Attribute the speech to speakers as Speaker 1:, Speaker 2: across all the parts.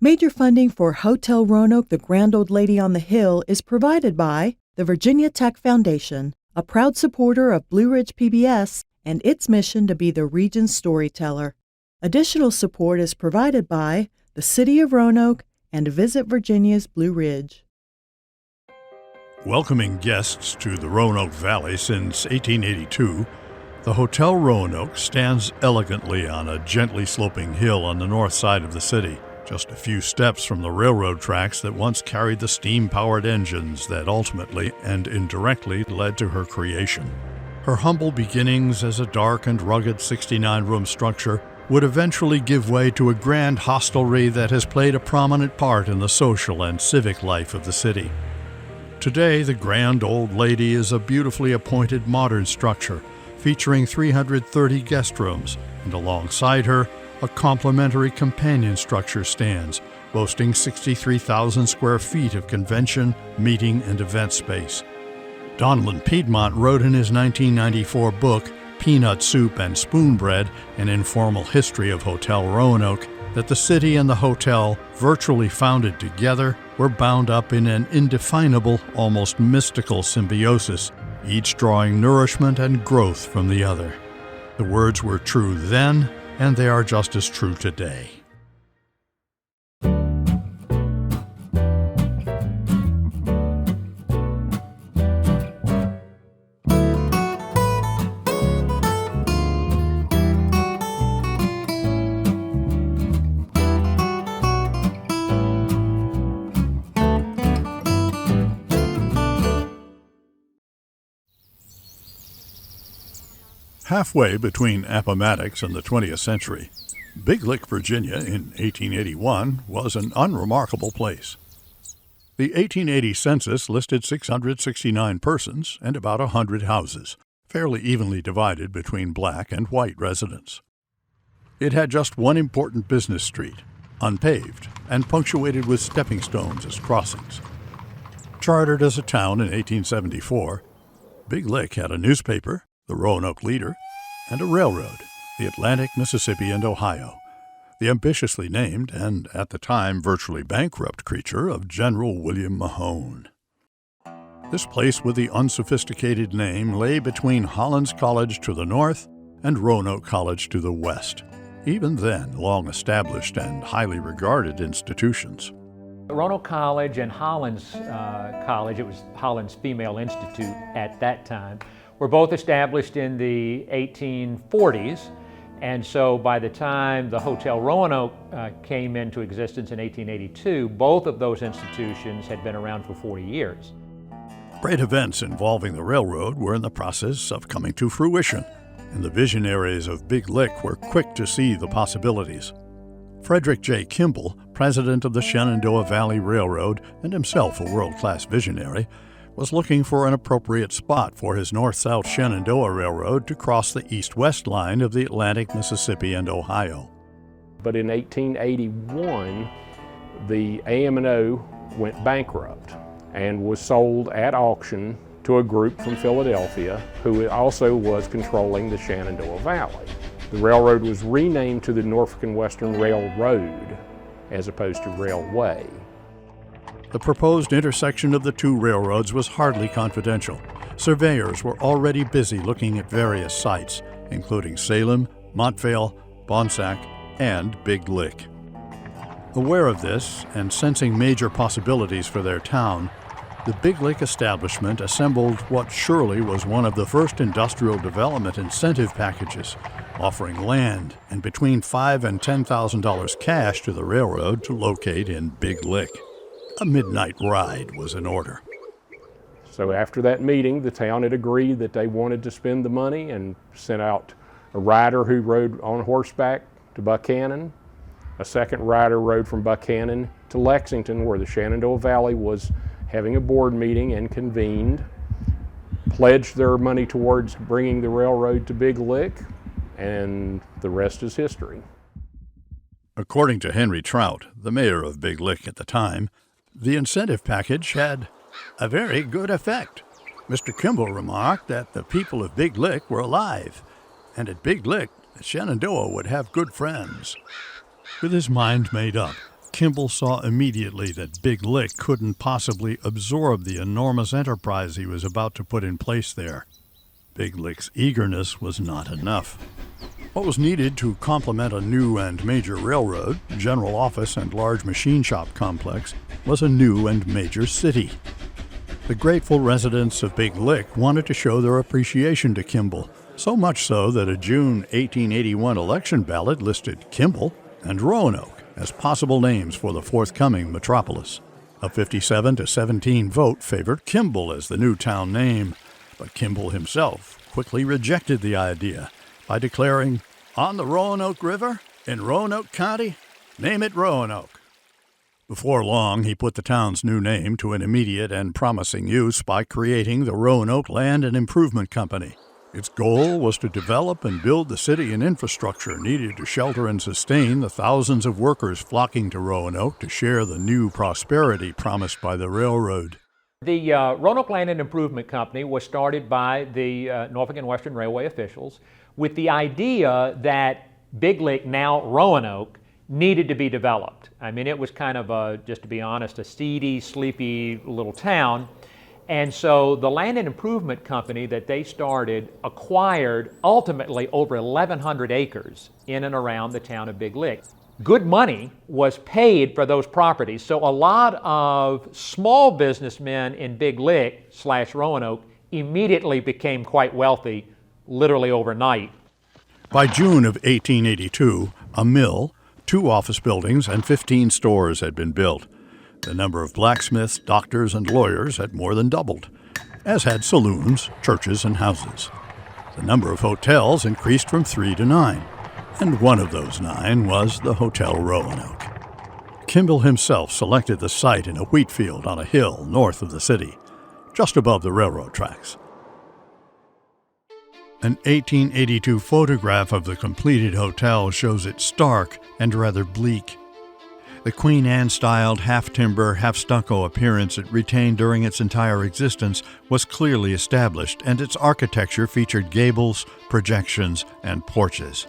Speaker 1: Major funding for Hotel Roanoke, the Grand Old Lady on the Hill, is provided by the Virginia Tech Foundation, a proud supporter of Blue Ridge PBS and its mission to be the region's storyteller. Additional support is provided by the City of Roanoke and Visit Virginia's Blue Ridge.
Speaker 2: Welcoming guests to the Roanoke Valley since 1882, the Hotel Roanoke stands elegantly on a gently sloping hill on the north side of the city, just a few steps from the railroad tracks that once carried the steam-powered engines that ultimately and indirectly led to her creation. Her humble beginnings as a dark and rugged 69-room structure would eventually give way to a grand hostelry that has played a prominent part in the social and civic life of the city. Today, the Grand Old Lady is a beautifully appointed modern structure featuring 330 guest rooms, and alongside her, a complimentary companion structure stands, boasting 63,000 square feet of convention, meeting, and event space. Donald Piedmont wrote in his 1994 book, Peanut Soup and Spoonbread, An Informal History of Hotel Roanoke, that the city and the hotel, virtually founded together, were bound up in an indefinable, almost mystical symbiosis, each drawing nourishment and growth from the other. The words were true then, and they are just as true today. Halfway between Appomattox and the 20th century, Big Lick, Virginia, in 1881, was an unremarkable place. The 1880 census listed 669 persons and about 100 houses, fairly evenly divided between black and white residents. It had just one important business street, unpaved, and punctuated with stepping stones as crossings. Chartered as a town in 1874, Big Lick had a newspaper, the Roanoke Leader, and a railroad, the Atlantic, Mississippi, and Ohio, the ambitiously named and, at the time, virtually bankrupt creature of General William Mahone. This place with the unsophisticated name lay between Hollins College to the north and Roanoke College to the west, even then long-established and highly regarded institutions.
Speaker 3: Roanoke College and Hollins College, it was Hollins Female Institute at that time, were both established in the 1840s, and so by the time the Hotel Roanoke came into existence in 1882, both of those institutions had been around for 40 years.
Speaker 2: Great events involving the railroad were in the process of coming to fruition, and the visionaries of Big Lick were quick to see the possibilities. Frederick J. Kimball, president of the Shenandoah Valley Railroad and himself a world-class visionary, was looking for an appropriate spot for his north-south Shenandoah Railroad to cross the east-west line of the Atlantic, Mississippi, and Ohio.
Speaker 4: But in 1881, the AM&O went bankrupt and was sold at auction to a group from Philadelphia who also was controlling the Shenandoah Valley. The railroad was renamed to the Norfolk and Western Railroad as opposed to Railway.
Speaker 2: The proposed intersection of the two railroads was hardly confidential. Surveyors were already busy looking at various sites, including Salem, Montvale, Bonsack, and Big Lick. Aware of this, and sensing major possibilities for their town, the Big Lick establishment assembled what surely was one of the first industrial development incentive packages, offering land and between $5,000 and $10,000 cash to the railroad to locate in Big Lick. A midnight ride was in order.
Speaker 4: So after that meeting, the town had agreed that they wanted to spend the money and sent out a rider who rode on horseback to Buchanan. A second rider rode from Buchanan to Lexington, where the Shenandoah Valley was having a board meeting, and convened, pledged their money towards bringing the railroad to Big Lick, and the rest is history.
Speaker 2: According to Henry Trout, the mayor of Big Lick at the time, the incentive package had a very good effect. Mr. Kimball remarked that the people of Big Lick were alive, and at Big Lick, Shenandoah would have good friends. With his mind made up, Kimball saw immediately that Big Lick couldn't possibly absorb the enormous enterprise he was about to put in place there. Big Lick's eagerness was not enough. What was needed to complement a new and major railroad, general office, and large machine shop complex was a new and major city. The grateful residents of Big Lick wanted to show their appreciation to Kimball, so much so that a June 1881 election ballot listed Kimball and Roanoke as possible names for the forthcoming metropolis. A 57-17 vote favored Kimball as the new town name, but Kimball himself quickly rejected the idea by declaring, "On the Roanoke River, in Roanoke County, name it Roanoke." Before long, he put the town's new name to an immediate and promising use by creating the Roanoke Land and Improvement Company. Its goal was to develop and build the city and infrastructure needed to shelter and sustain the thousands of workers flocking to Roanoke to share the new prosperity promised by the railroad.
Speaker 3: The Roanoke Land and Improvement Company was started by the Norfolk and Western Railway officials with the idea that Big Lick, now Roanoke, needed to be developed. I mean, it was kind of just to be honest, a seedy, sleepy little town. And so the Land and Improvement Company that they started acquired ultimately over 1,100 acres in and around the town of Big Lick. Good money was paid for those properties, so a lot of small businessmen in Big Lick / Roanoke immediately became quite wealthy, literally overnight.
Speaker 2: By June of 1882, a mill, 2 office buildings, and 15 stores had been built. The number of blacksmiths, doctors, and lawyers had more than doubled, as had saloons, churches, and houses. The number of hotels increased from 3 to 9, and one of those 9 was the Hotel Roanoke. Kimball himself selected the site in a wheat field on a hill north of the city, just above the railroad tracks. An 1882 photograph of the completed hotel shows it stark and rather bleak. The Queen Anne-styled half-timber, half-stucco appearance it retained during its entire existence was clearly established, and its architecture featured gables, projections, and porches.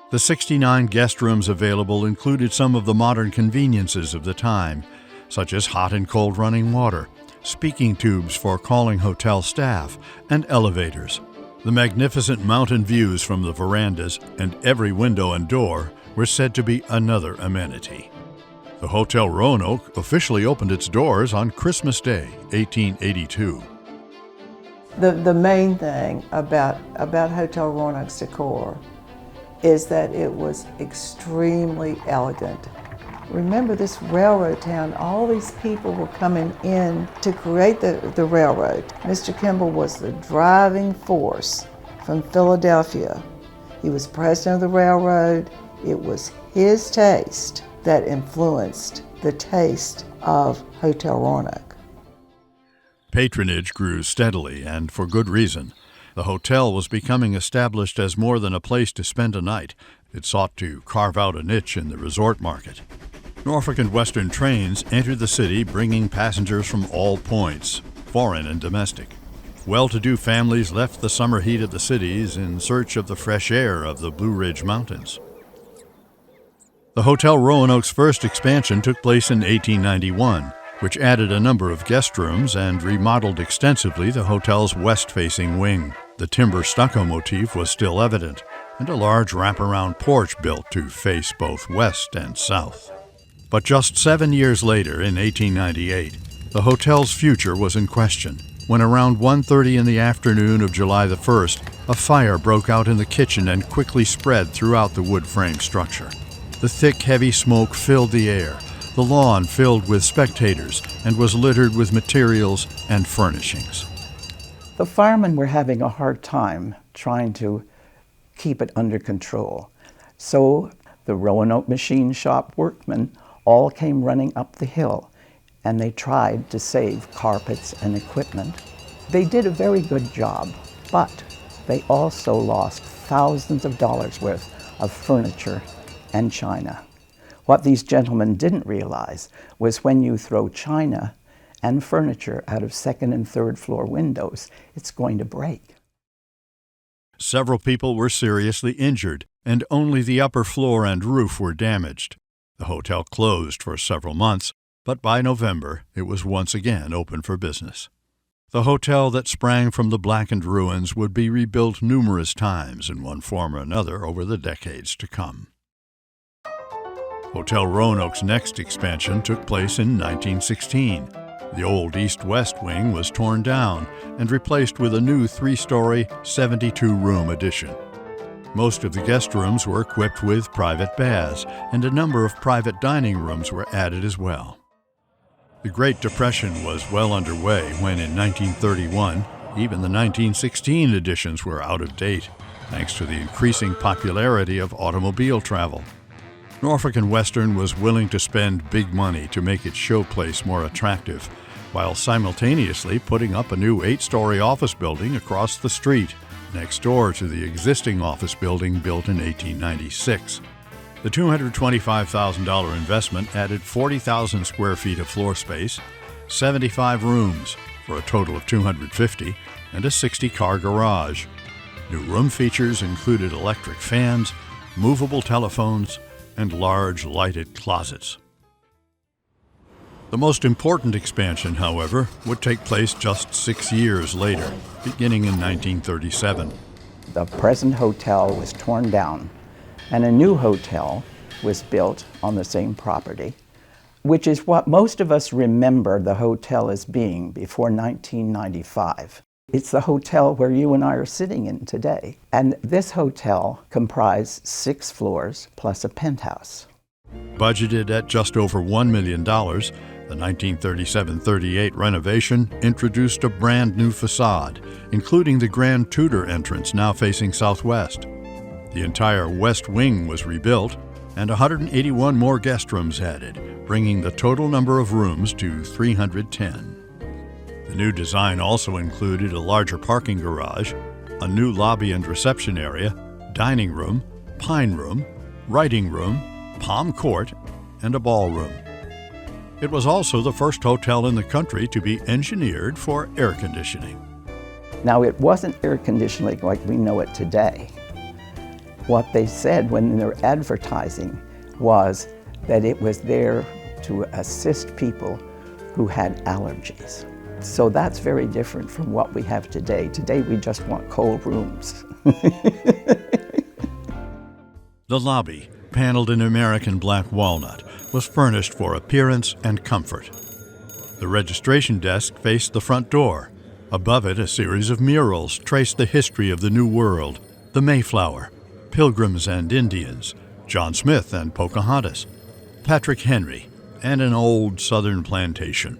Speaker 2: The 69 guest rooms available included some of the modern conveniences of the time, such as hot and cold running water, speaking tubes for calling hotel staff, and elevators. The magnificent mountain views from the verandas and every window and door were said to be another amenity. The Hotel Roanoke officially opened its doors on Christmas Day, 1882.
Speaker 5: The main thing about Hotel Roanoke's decor is that it was extremely elegant. Remember, this railroad town, all these people were coming in to create the railroad. Mr. Kimball was the driving force from Philadelphia. He was president of the railroad. It was his taste that influenced the taste of Hotel Roanoke.
Speaker 2: Patronage grew steadily, and for good reason. The hotel was becoming established as more than a place to spend a night. It sought to carve out a niche in the resort market. Norfolk and Western trains entered the city bringing passengers from all points, foreign and domestic. Well-to-do families left the summer heat of the cities in search of the fresh air of the Blue Ridge Mountains. The Hotel Roanoke's first expansion took place in 1891, which added a number of guest rooms and remodeled extensively the hotel's west-facing wing. The timber stucco motif was still evident, and a large wraparound porch built to face both west and south. But just 7 years later, in 1898, the hotel's future was in question, when around 1:30 in the afternoon of July the 1st, a fire broke out in the kitchen and quickly spread throughout the wood-frame structure. The thick, heavy smoke filled the air. The lawn filled with spectators and was littered with materials and furnishings.
Speaker 6: The firemen were having a hard time trying to keep it under control. So the Roanoke machine shop workmen all came running up the hill, and they tried to save carpets and equipment. They did a very good job, but they also lost thousands of dollars worth of furniture and china. What these gentlemen didn't realize was when you throw china and furniture out of second and third floor windows, it's going to break.
Speaker 2: Several people were seriously injured, and only the upper floor and roof were damaged. The hotel closed for several months, but by November it was once again open for business. The hotel that sprang from the blackened ruins would be rebuilt numerous times in one form or another over the decades to come. Hotel Roanoke's next expansion took place in 1916. The old east-west wing was torn down and replaced with a new 3-story, 72-room addition. Most of the guest rooms were equipped with private baths, and a number of private dining rooms were added as well. The Great Depression was well underway when, in 1931, even the 1916 additions were out of date, thanks to the increasing popularity of automobile travel. Norfolk and Western was willing to spend big money to make its showplace more attractive, while simultaneously putting up a new 8-story office building across the street, next door to the existing office building built in 1896. The $225,000 investment added 40,000 square feet of floor space, 75 rooms, for a total of 250, and a 60-car garage. New room features included electric fans, movable telephones, and large lighted closets. The most important expansion, however, would take place just 6 years later, beginning in 1937.
Speaker 6: The present hotel was torn down, and a new hotel was built on the same property, which is what most of us remember the hotel as being before 1995. It's the hotel where you and I are sitting in today. And this hotel comprised 6 floors plus a penthouse.
Speaker 2: Budgeted at just over $1 million, the 1937-38 renovation introduced a brand new facade, including the Grand Tudor entrance now facing southwest. The entire west wing was rebuilt, and 181 more guest rooms added, bringing the total number of rooms to 310. The new design also included a larger parking garage, a new lobby and reception area, dining room, pine room, writing room, palm court, and a ballroom. It was also the first hotel in the country to be engineered for air conditioning.
Speaker 6: Now, it wasn't air conditioning like we know it today. What they said when they were advertising was that it was there to assist people who had allergies. So that's very different from what we have today. Today we just want cold rooms.
Speaker 2: The lobby, paneled in American black walnut, was furnished for appearance and comfort. The registration desk faced the front door. Above it, a series of murals traced the history of the New World, the Mayflower, Pilgrims and Indians, John Smith and Pocahontas, Patrick Henry, and an old southern plantation.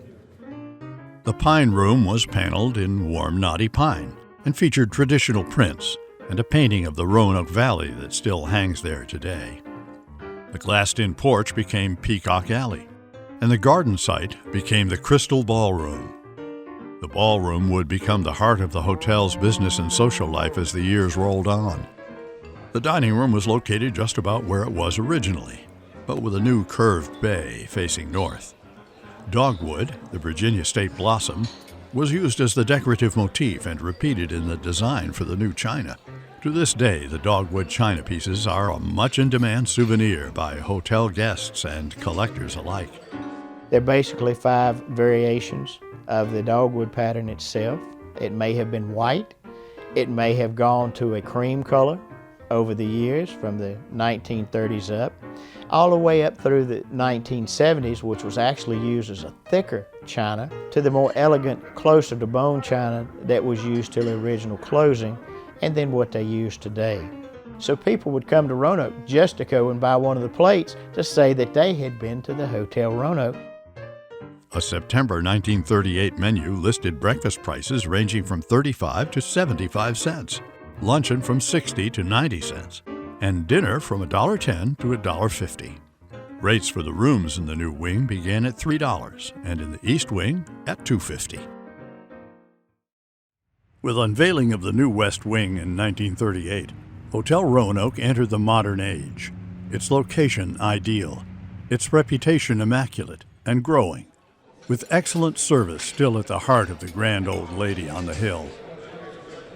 Speaker 2: The Pine Room was paneled in warm knotty pine and featured traditional prints and a painting of the Roanoke Valley that still hangs there today. The glassed-in porch became Peacock Alley, and the garden site became the Crystal Ballroom. The ballroom would become the heart of the hotel's business and social life as the years rolled on. The dining room was located just about where it was originally, but with a new curved bay facing north. Dogwood, the Virginia state blossom, was used as the decorative motif and repeated in the design for the new china. To this day, the dogwood china pieces are a much-in-demand souvenir by hotel guests and collectors alike.
Speaker 7: There are basically 5 variations of the dogwood pattern itself. It may have been white. It may have gone to a cream color over the years from the 1930s up, all the way up through the 1970s, which was actually used as a thicker china, to the more elegant, closer to bone china that was used till the original closing, and then what they use today. So people would come to Roanoke just to go and buy one of the plates to say that they had been to the Hotel Roanoke.
Speaker 2: A September 1938 menu listed breakfast prices ranging from 35 to 75 cents, luncheon from 60 to 90 cents, and dinner from $1.10 to $1.50. Rates for the rooms in the new wing began at $3 and in the east wing at $2.50. With unveiling of the new west wing in 1938, Hotel Roanoke entered the modern age, its location ideal, its reputation immaculate and growing, with excellent service still at the heart of the grand old lady on the hill.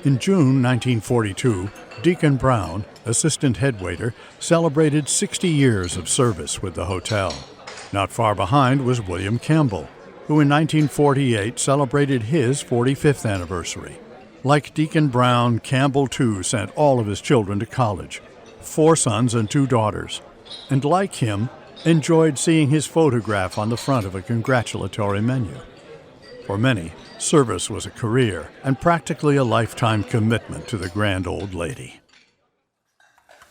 Speaker 2: In June 1942, Deacon Brown, assistant head waiter, celebrated 60 years of service with the hotel. Not far behind was William Campbell, who in 1948 celebrated his 45th anniversary. Like Deacon Brown, Campbell too sent all of his children to college, 4 sons and 2 daughters, and like him, enjoyed seeing his photograph on the front of a congratulatory menu. For many, service was a career and practically a lifetime commitment to the grand old lady.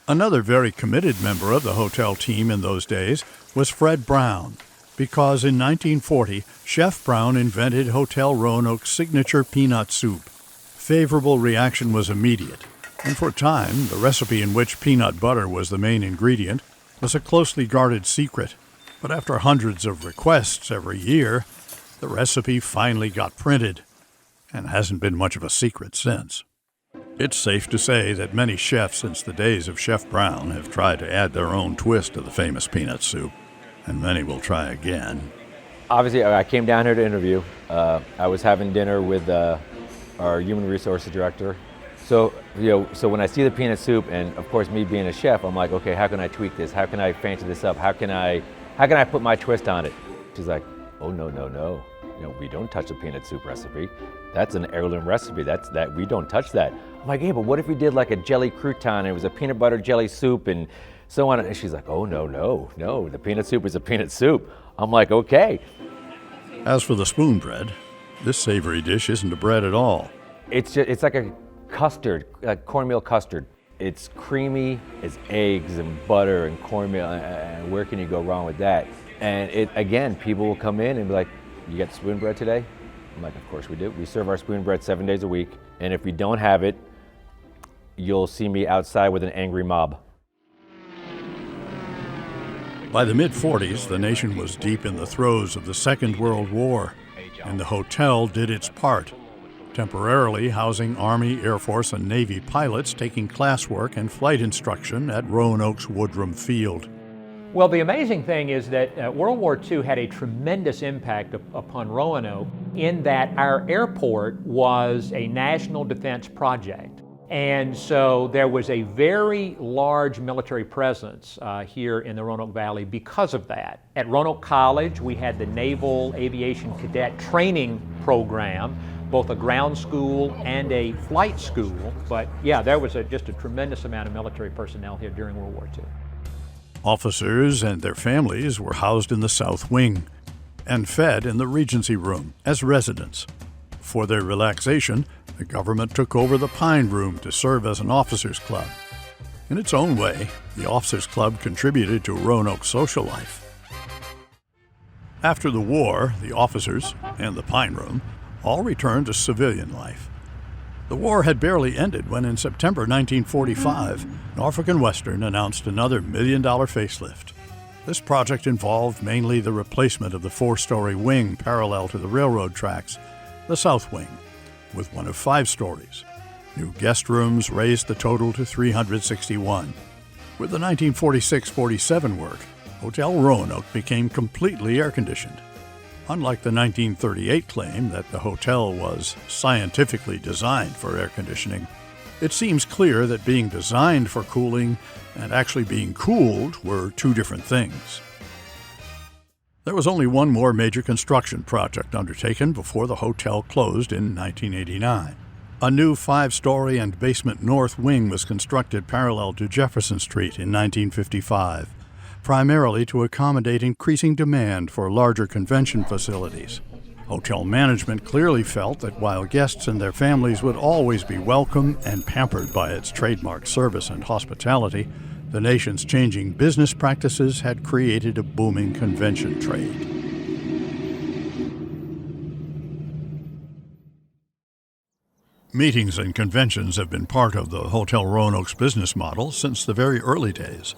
Speaker 2: Another very committed member of the hotel team in those days was Fred Brown, because in 1940, Chef Brown invented Hotel Roanoke's signature peanut soup. Favorable reaction was immediate, and for a time, the recipe in which peanut butter was the main ingredient was a closely guarded secret. But after hundreds of requests every year, the recipe finally got printed, and hasn't been much of a secret since. It's safe to say that many chefs since the days of Chef Brown have tried to add their own twist to the famous peanut soup, and many will try again.
Speaker 8: Obviously, I came down here to interview. I was having dinner with our human resources director. So when I see the peanut soup, and of course me being a chef, I'm like, okay, how can I tweak this? How can I fancy this up? How can I put my twist on it? She's like, oh no. We don't touch the peanut soup recipe. That's an heirloom recipe. That we don't touch that. I'm like, yeah, but what if we did like a jelly crouton? It was a peanut butter jelly soup and so on. And she's like, oh no. The peanut soup is a peanut soup. I'm like, okay.
Speaker 2: As for the spoon bread, this savory dish isn't a bread at all.
Speaker 8: It's like a custard, like cornmeal custard. It's creamy, it's eggs and butter and cornmeal, and where can you go wrong with that? And again, people will come in and be like, you got spoon bread today? I'm like, of course we do. We serve our spoon bread 7 days a week, and if we don't have it, you'll see me outside with an angry mob.
Speaker 2: By the mid-40s, the nation was deep in the throes of the Second World War, and the hotel did its part, temporarily housing Army, Air Force, and Navy pilots taking classwork and flight instruction at Roanoke's Woodrum Field.
Speaker 3: Well, the amazing thing is that World War II had a tremendous impact upon Roanoke in that our airport was a national defense project. And so there was a very large military presence here in the Roanoke Valley because of that. At Roanoke College, we had the Naval Aviation Cadet Training Program, both a ground school and a flight school. But yeah, there was just a tremendous amount of military personnel here during World War II.
Speaker 2: Officers and their families were housed in the South Wing and fed in the Regency Room as residents. For their relaxation, the government took over the Pine Room to serve as an officers' club. In its own way, the officers' club contributed to Roanoke's social life. After the war, the officers and the Pine Room all returned to civilian life. The war had barely ended when in September 1945, Norfolk and Western announced another $1 million facelift. This project involved mainly the replacement of the 4-story wing parallel to the railroad tracks, the South Wing, with one of 5 stories. New guest rooms raised the total to 361. With the 1946-47 work, Hotel Roanoke became completely air-conditioned. Unlike the 1938 claim that the hotel was scientifically designed for air conditioning, it seems clear that being designed for cooling and actually being cooled were 2 different things. There was only one more major construction project undertaken before the hotel closed in 1989. A new 5-story and basement north wing was constructed parallel to Jefferson Street in 1955. Primarily to accommodate increasing demand for larger convention facilities. Hotel management clearly felt that while guests and their families would always be welcome and pampered by its trademark service and hospitality, the nation's changing business practices had created a booming convention trade. Meetings and conventions have been part of the Hotel Roanoke's business model since the very early days.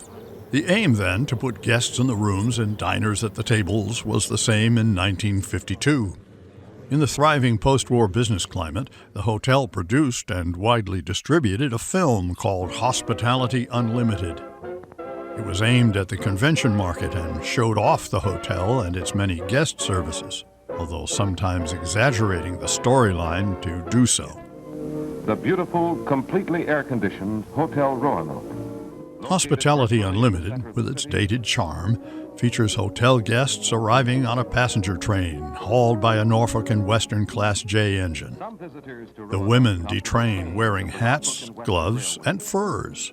Speaker 2: The aim then to put guests in the rooms and diners at the tables was the same in 1952. In the thriving post-war business climate, the hotel produced and widely distributed a film called Hospitality Unlimited. It was aimed at the convention market and showed off the hotel and its many guest services, although sometimes exaggerating the storyline to do so.
Speaker 9: the beautiful, completely air-conditioned Hotel Roanoke.
Speaker 2: Hospitality Unlimited, with its dated charm, features hotel guests arriving on a passenger train hauled by a Norfolk and Western Class J engine. The women detrain wearing hats, gloves, and furs.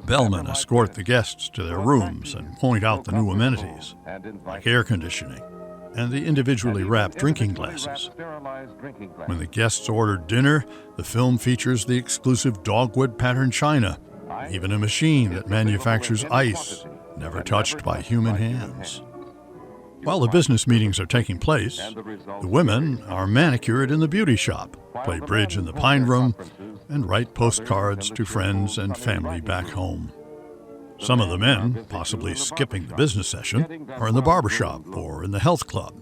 Speaker 2: Bellmen escort the guests to their rooms and point out the new amenities, like air conditioning and the individually wrapped drinking glasses. When the guests order dinner, the film features the exclusive dogwood pattern china, even a machine that manufactures ice, never touched by human hands. While the business meetings are taking place, the women are manicured in the beauty shop, play bridge in the pine room, and write postcards to friends and family back home. Some of the men, possibly skipping the business session, are in the barbershop or in the health club.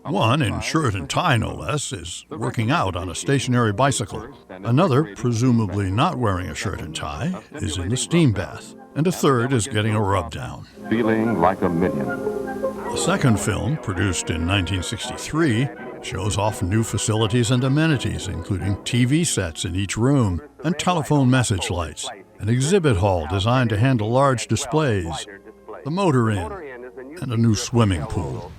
Speaker 2: One, in shirt and tie no less, is working out on a stationary bicycle. Another, presumably not wearing a shirt and tie, is in the steam bath. And a third is getting a rub down.
Speaker 9: Feeling like a million.
Speaker 2: The second film, produced in 1963, shows off new facilities and amenities, including TV sets in each room and telephone message lights, an exhibit hall designed to handle large displays, the motor inn, and a new swimming pool.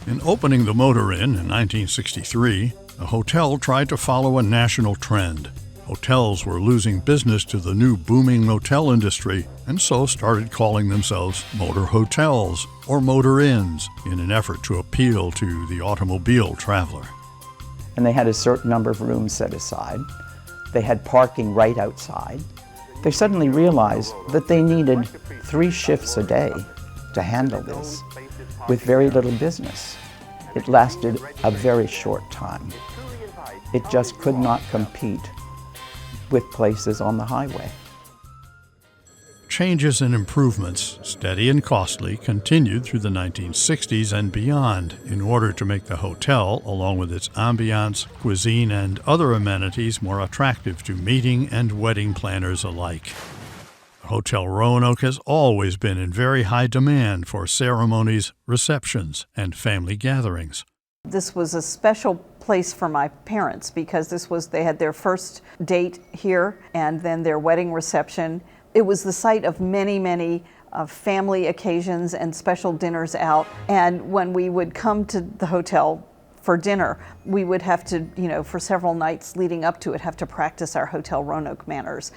Speaker 2: In opening the Motor Inn in 1963, the hotel tried to follow a national trend. Hotels were losing business to the new booming motel industry, and so started calling themselves motor hotels or motor inns in an effort to appeal to the automobile traveler.
Speaker 6: And they had a certain number of rooms set aside. They had parking right outside. They suddenly realized that they needed 3 shifts a day to handle this, with very little business. It lasted a very short time. It just could not compete with places on the highway.
Speaker 2: Changes and improvements, steady and costly, continued through the 1960s and beyond in order to make the hotel, along with its ambiance, cuisine, and other amenities, more attractive to meeting and wedding planners alike. Hotel Roanoke has always been in very high demand for ceremonies, receptions, and family gatherings.
Speaker 10: This was a special place for my parents because they had their first date here and then their wedding reception. It was the site of many family occasions and special dinners out. And when we would come to the hotel for dinner, we would have to, for several nights leading up to it, have to practice our Hotel Roanoke manners.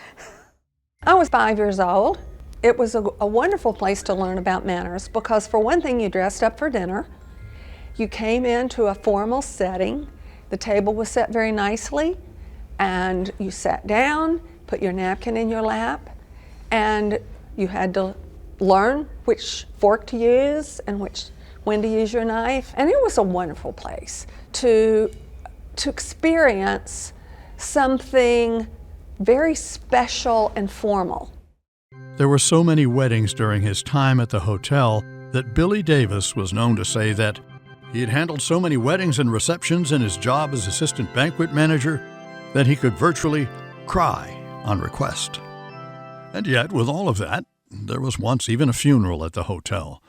Speaker 11: I was 5 years old. It was a wonderful place to learn about manners because, for one thing, you dressed up for dinner. You came into a formal setting. The table was set very nicely, and you sat down, put your napkin in your lap, and you had to learn which fork to use and when to use your knife. And it was a wonderful place to experience something very special and formal.
Speaker 2: There were so many weddings during his time at the hotel that Billy Davis was known to say that he had handled so many weddings and receptions in his job as assistant banquet manager that he could virtually cry on request. And yet, with all of that, there was once even a funeral at the hotel.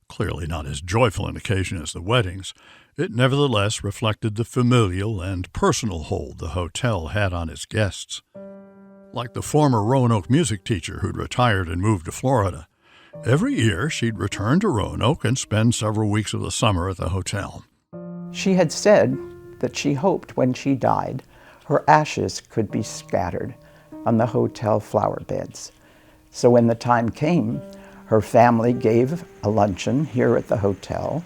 Speaker 2: Clearly not as joyful an occasion as the weddings, it nevertheless reflected the familial and personal hold the hotel had on its guests. Like the former Roanoke music teacher who'd retired and moved to Florida, every year she'd return to Roanoke and spend several weeks of the summer at the hotel.
Speaker 6: She had said that she hoped when she died, her ashes could be scattered on the hotel flower beds. So when the time came, her family gave a luncheon here at the hotel,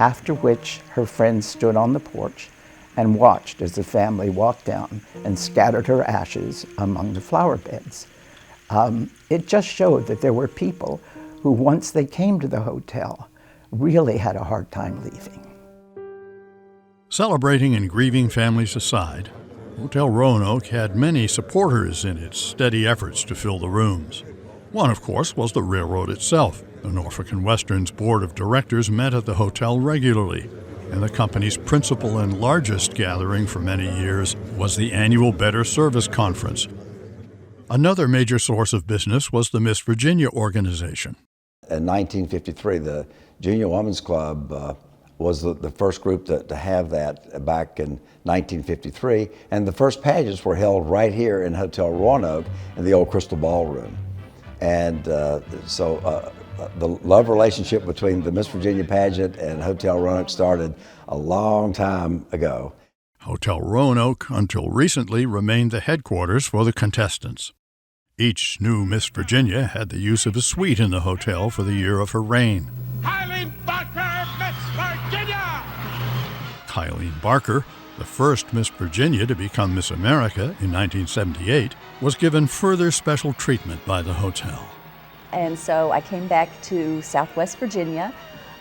Speaker 6: after which her friends stood on the porch and watched as the family walked down and scattered her ashes among the flower beds. It just showed that there were people who, once they came to the hotel, really had a hard time leaving.
Speaker 2: Celebrating and grieving families aside, Hotel Roanoke had many supporters in its steady efforts to fill the rooms. One, of course, was the railroad itself. The Norfolk and Western's board of directors met at the hotel regularly, and the company's principal and largest gathering for many years was the annual Better Service Conference. Another major source of business was the Miss Virginia organization.
Speaker 12: In 1953, the Junior Women's Club was the first group to have that back in 1953, and the first pageants were held right here in Hotel Roanoke in the old Crystal Ballroom. And so the love relationship between the Miss Virginia pageant and Hotel Roanoke started a long time ago.
Speaker 2: Hotel Roanoke, until recently, remained the headquarters for the contestants. Each new Miss Virginia had the use of a suite in the hotel for the year of her reign.
Speaker 13: Tylene Barker, Miss Virginia!
Speaker 2: Tylene Barker, the first Miss Virginia to become Miss America in 1978, was given further special treatment by the hotel.
Speaker 14: And so I came back to Southwest Virginia,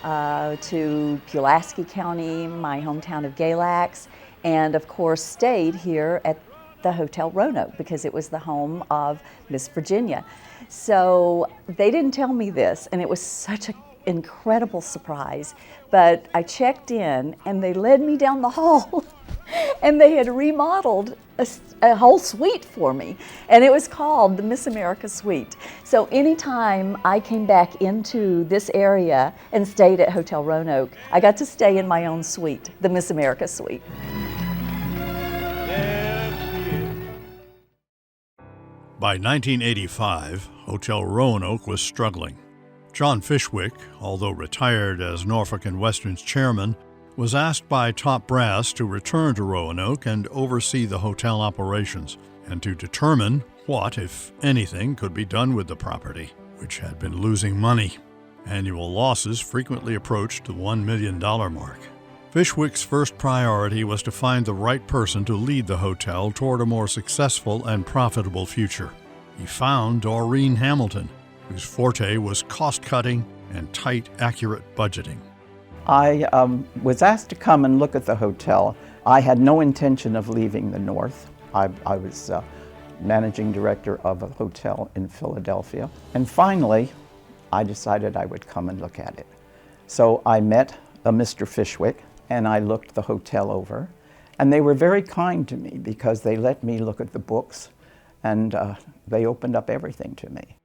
Speaker 14: to Pulaski County, my hometown of Galax, and of course stayed here at the Hotel Roanoke because it was the home of Miss Virginia. So they didn't tell me this, and it was such an incredible surprise, but I checked in and they led me down the hall and they had remodeled a whole suite for me, and it was called the Miss America Suite. So anytime I came back into this area and stayed at Hotel Roanoke, I got to stay in my own suite, the Miss America Suite.
Speaker 2: By 1985, Hotel Roanoke was struggling. John Fishwick, although retired as Norfolk and Western's chairman, was asked by top brass to return to Roanoke and oversee the hotel operations, and to determine what, if anything, could be done with the property, which had been losing money. Annual losses frequently approached the $1 million mark. Fishwick's first priority was to find the right person to lead the hotel toward a more successful and profitable future. He found Doreen Hamilton, whose forte was cost-cutting and tight, accurate budgeting.
Speaker 6: I was asked to come and look at the hotel. I had no intention of leaving the North. I was managing director of a hotel in Philadelphia. And finally, I decided I would come and look at it. So I met a Mr. Fishwick, and I looked the hotel over. And they were very kind to me because they let me look at the books, and they opened up everything to me.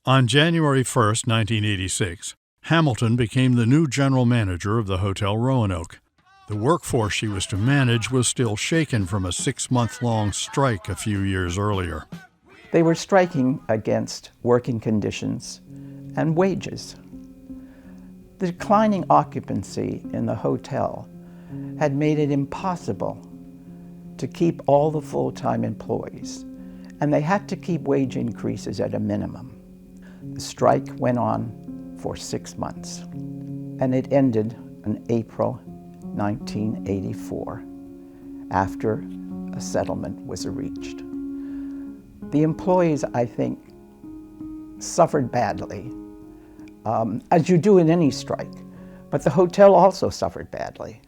Speaker 2: On January 1st, 1986, Hamilton became the new general manager of the Hotel Roanoke. The workforce she was to manage was still shaken from a 6-month-long strike a few years earlier.
Speaker 6: They were striking against working conditions and wages. The declining occupancy in the hotel had made it impossible to keep all the full-time employees, and they had to keep wage increases at a minimum. The strike went on for 6 months, and it ended in April 1984 after a settlement was reached. The employees, I think, suffered badly, as you do in any strike, but the hotel also suffered badly.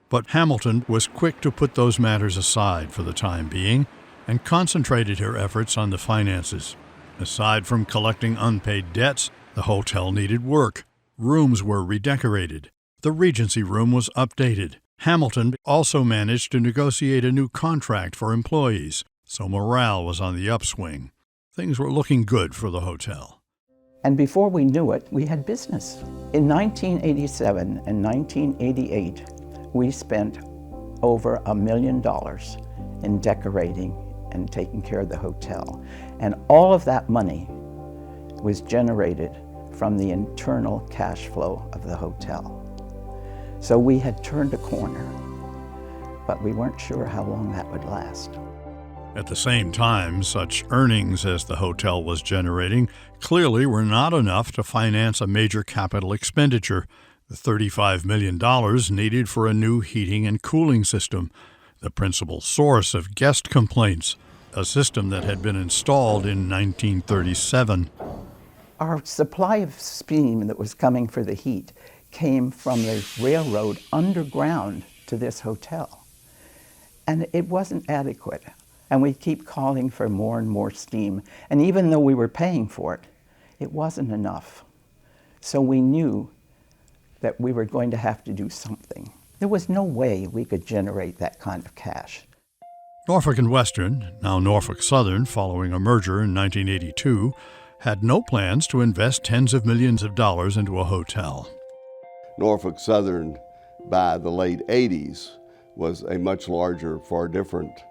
Speaker 2: But Hamilton was quick to put those matters aside for the time being and concentrated her efforts on the finances. Aside from collecting unpaid debts, the hotel needed work. Rooms were redecorated. The Regency room was updated. Hamilton also managed to negotiate a new contract for employees, so morale was on the upswing. Things were looking good for the hotel.
Speaker 6: And before we knew it, we had business. In 1987 and 1988, we spent over $1 million in decorating and taking care of the hotel. And all of that money was generated from the internal cash flow of the hotel. So we had turned a corner, but we weren't sure how long that would last.
Speaker 2: At the same time, such earnings as the hotel was generating clearly were not enough to finance a major capital expenditure, the $35 million needed for a new heating and cooling system, the principal source of guest complaints, a system that had been installed in 1937.
Speaker 6: Our supply of steam that was coming for the heat came from the railroad underground to this hotel. And it wasn't adequate. And we keep calling for more and more steam. And even though we were paying for it, it wasn't enough. So we knew that we were going to have to do something. There was no way we could generate that kind of cash.
Speaker 2: Norfolk and Western, now Norfolk Southern following a merger in 1982, had no plans to invest tens of millions of dollars into a hotel.
Speaker 15: Norfolk Southern by the late 80s was a much larger, far different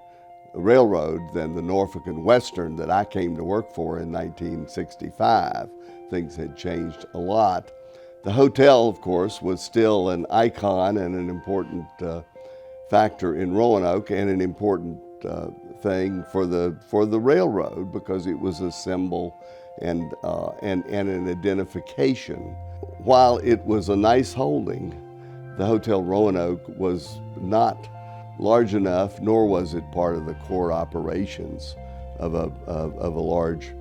Speaker 15: railroad than the Norfolk and Western that I came to work for in 1965. Things had changed a lot. The hotel, of course, was still an icon and an important factor in Roanoke, and an important thing for the railroad, because it was a symbol and an identification. While it was a nice holding, the Hotel Roanoke was not large enough, nor was it part of the core operations of a large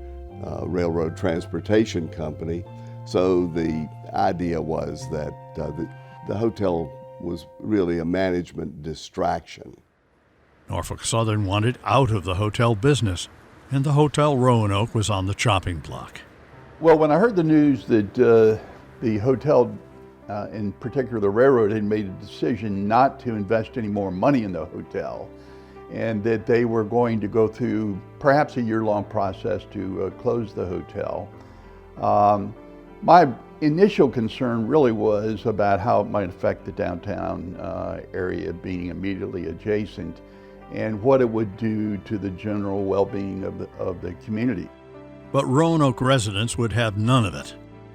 Speaker 15: railroad transportation company. So the idea was that the hotel was really a management distraction.
Speaker 2: Norfolk Southern wanted out of the hotel business, and the Hotel Roanoke was on the chopping block.
Speaker 16: Well, when I heard the news that the hotel, in particular the railroad, had made a decision not to invest any more money in the hotel, and that they were going to go through perhaps a year-long process to close the hotel, my initial concern really was about how it might affect the downtown area being immediately adjacent, and what it would do to the general well-being of the community.
Speaker 2: But Roanoke residents would have none of it.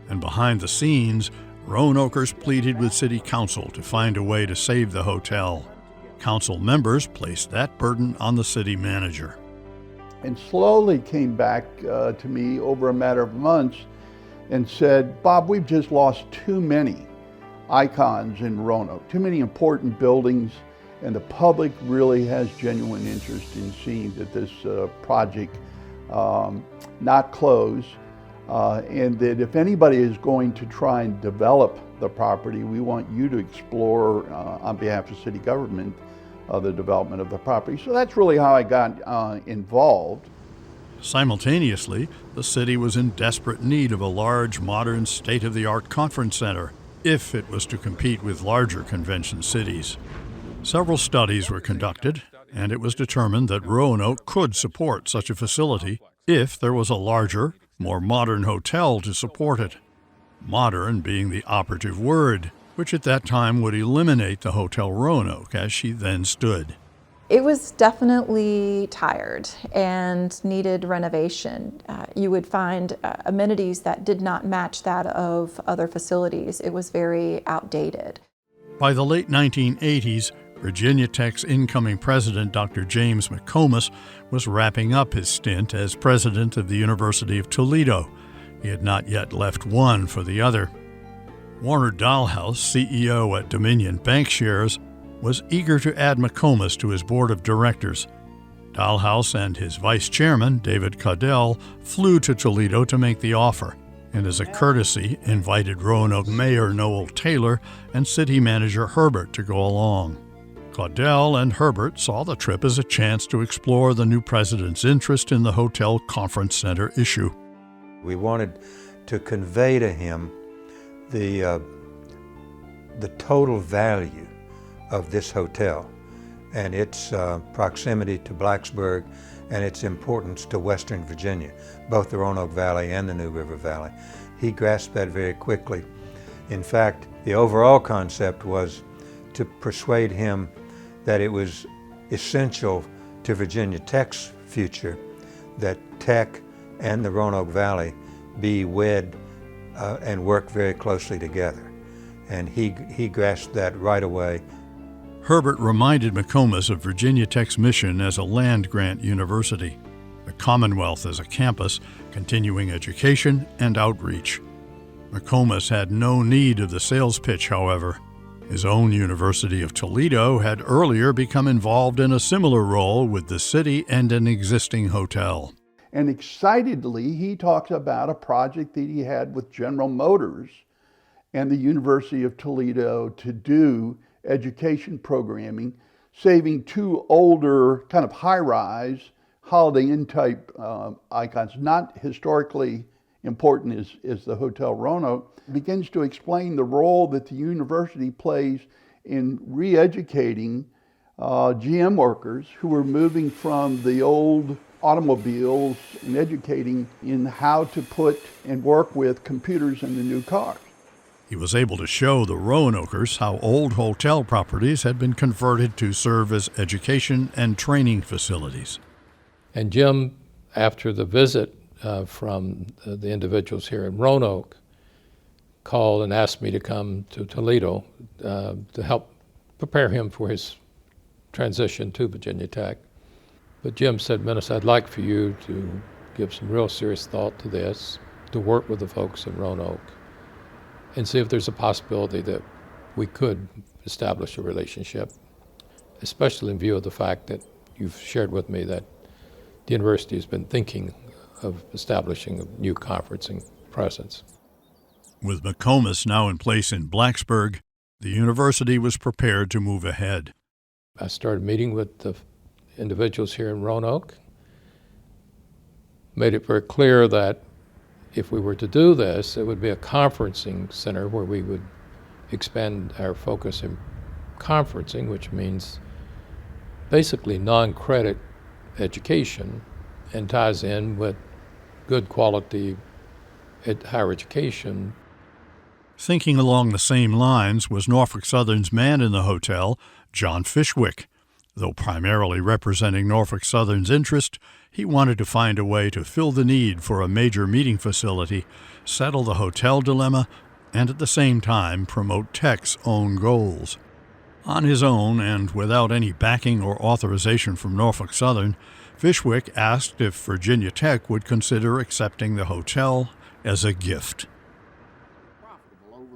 Speaker 2: And behind the scenes, Roanokers pleaded with City Council to find a way to save the hotel. Council members placed that burden on the city manager.
Speaker 16: And slowly came back to me over a matter of months and said, Bob, we've just lost too many icons in Roanoke, too many important buildings, and the public really has genuine interest in seeing that this project not close, and that if anybody is going to try and develop the property, we want you to explore on behalf of city government the development of the property. So that's really how I got involved.
Speaker 2: Simultaneously, the city was in desperate need of a large, modern, state-of-the-art conference center if it was to compete with larger convention cities. Several studies were conducted, and it was determined that Roanoke could support such a facility if there was a larger, more modern hotel to support it. Modern being the operative word, which at that time would eliminate the Hotel Roanoke as she then stood.
Speaker 17: It was definitely tired and needed renovation. You would find amenities that did not match that of other facilities. It was very outdated.
Speaker 2: By the late 1980s, Virginia Tech's incoming president, Dr. James McComas, was wrapping up his stint as president of the University of Toledo. He had not yet left one for the other. Warner Dahlhaus, CEO at Dominion Bankshares, was eager to add McComas to his board of directors. Dahlhaus and his vice chairman, David Caudell, flew to Toledo to make the offer, and as a courtesy invited Roanoke Mayor Noel Taylor and city manager Herbert to go along. Caudell and Herbert saw the trip as a chance to explore the new president's interest in the hotel conference center issue.
Speaker 18: We wanted to convey to him the total value of this hotel and its proximity to Blacksburg and its importance to Western Virginia, both the Roanoke Valley and the New River Valley. He grasped that very quickly. In fact, the overall concept was to persuade him that it was essential to Virginia Tech's future that Tech and the Roanoke Valley be wed and work very closely together. And he grasped that right away.
Speaker 2: Herbert reminded McComas of Virginia Tech's mission as a land-grant university, the Commonwealth as a campus, continuing education and outreach. McComas had no need of the sales pitch, however. His own University of Toledo had earlier become involved in a similar role with the city and an existing hotel.
Speaker 16: And excitedly, he talked about a project that he had with General Motors and the University of Toledo to do education programming, saving two older kind of high-rise Holiday Inn type icons, not historically important as the Hotel Roanoke, begins to explain the role that the university plays in re-educating GM workers who were moving from the old automobiles and educating in how to put and work with computers in the new cars.
Speaker 2: He was able to show the Roanokers how old hotel properties had been converted to serve as education and training facilities.
Speaker 19: And Jim, after the visit from the individuals here in Roanoke, called and asked me to come to Toledo to help prepare him for his transition to Virginia Tech. But Jim said, Menace, I'd like for you to give some real serious thought to this, to work with the folks in Roanoke, and see if there's a possibility that we could establish a relationship, especially in view of the fact that you've shared with me that the university has been thinking of establishing a new conferencing presence.
Speaker 2: With McComas now in place in Blacksburg, the university was prepared to move ahead.
Speaker 19: I started meeting with the individuals here in Roanoke, made it very clear that if we were to do this, it would be a conferencing center where we would expand our focus in conferencing, which means basically non-credit education, and ties in with good quality higher education.
Speaker 2: Thinking along the same lines was Norfolk Southern's man in the hotel, John Fishwick. Though primarily representing Norfolk Southern's interest, he wanted to find a way to fill the need for a major meeting facility, settle the hotel dilemma, and at the same time promote Tech's own goals. On his own, and without any backing or authorization from Norfolk Southern, Fishwick asked if Virginia Tech would consider accepting the hotel as a gift.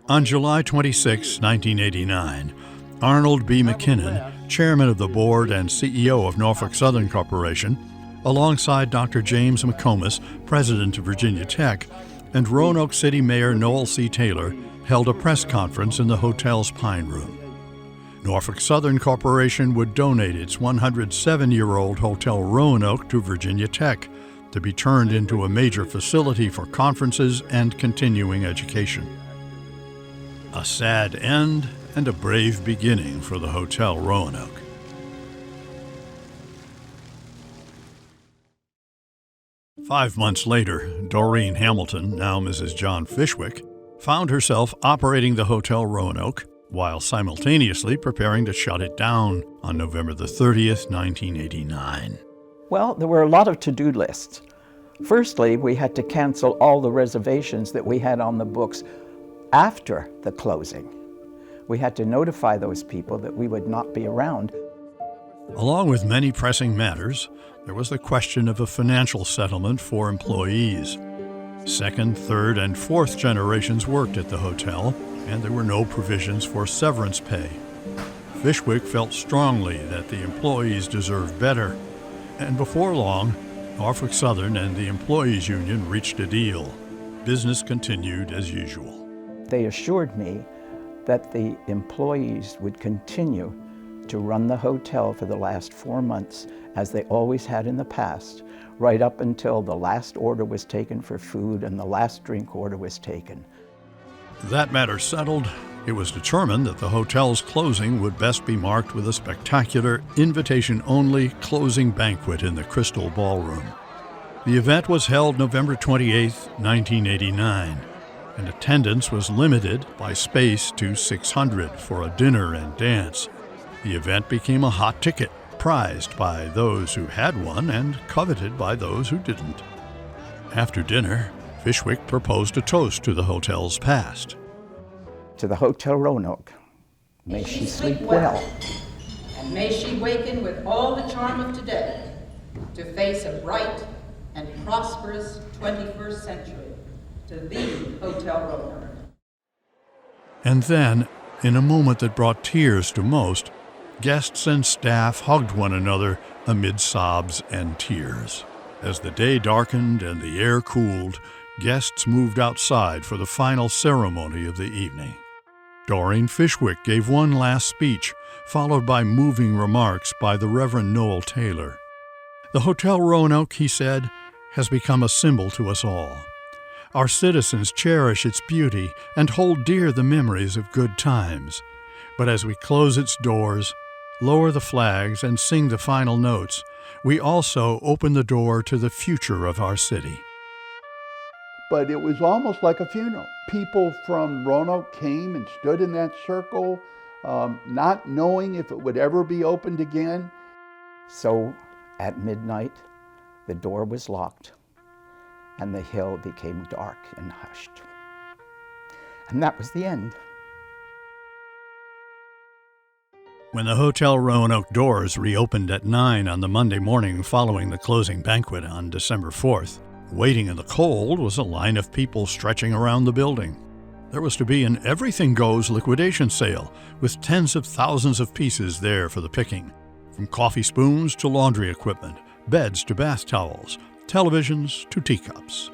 Speaker 2: On July 26, 1989, Arnold B. McKinnon, chairman of the board and CEO of Norfolk Southern Corporation, alongside Dr. James McComas, president of Virginia Tech, and Roanoke City Mayor Noel C. Taylor, held a press conference in the hotel's Pine Room. Norfolk Southern Corporation would donate its 107-year-old Hotel Roanoke to Virginia Tech to be turned into a major facility for conferences and continuing education. A sad end and a brave beginning for the Hotel Roanoke. Five months later, Doreen Hamilton, now Mrs. John Fishwick, found herself operating the Hotel Roanoke while simultaneously preparing to shut it down on November the 30th, 1989.
Speaker 6: Well, there were a lot of to-do lists. Firstly, we had to cancel all the reservations that we had on the books after the closing. We had to notify those people that we would not be around.
Speaker 2: Along with many pressing matters, there was the question of a financial settlement for employees. Second, third, and fourth generations worked at the hotel, and there were no provisions for severance pay. Fishwick felt strongly that the employees deserved better, and before long, Norfolk Southern and the employees' union reached a deal. Business continued as usual.
Speaker 6: They assured me that the employees would continue to run the hotel for the last 4 months, as they always had in the past, right up until the last order was taken for food and the last drink order was taken.
Speaker 2: That matter settled, it was determined that the hotel's closing would best be marked with a spectacular, invitation-only closing banquet in the Crystal Ballroom. The event was held November 28, 1989, and attendance was limited by space to 600 for a dinner and dance. The event became a hot ticket, prized by those who had one and coveted by those who didn't. After dinner, Fishwick proposed a toast to the hotel's past.
Speaker 6: To the Hotel Roanoke, may she sleep well.
Speaker 20: And may she waken with all the charm of today to face a bright and prosperous 21st century. To the Hotel Roanoke.
Speaker 2: And then, in a moment that brought tears to most, guests and staff hugged one another amid sobs and tears. As the day darkened and the air cooled, guests moved outside for the final ceremony of the evening. Doreen Fishwick gave one last speech, followed by moving remarks by the Reverend Noel Taylor. The Hotel Roanoke, he said, has become a symbol to us all. Our citizens cherish its beauty and hold dear the memories of good times. But as we close its doors, lower the flags, and sing the final notes, we also open the door to the future of our city.
Speaker 16: but it was almost like a funeral. People from Roanoke came and stood in that circle, not knowing if it would ever be opened again.
Speaker 6: So at midnight, the door was locked and the hill became dark and hushed. And that was the end.
Speaker 2: When the Hotel Roanoke doors reopened at 9 on the Monday morning following the closing banquet on December 4th, waiting in the cold was a line of people stretching around the building. There was to be an everything goes liquidation sale with tens of thousands of pieces there for the picking, from coffee spoons to laundry equipment, beds to bath towels, televisions to teacups.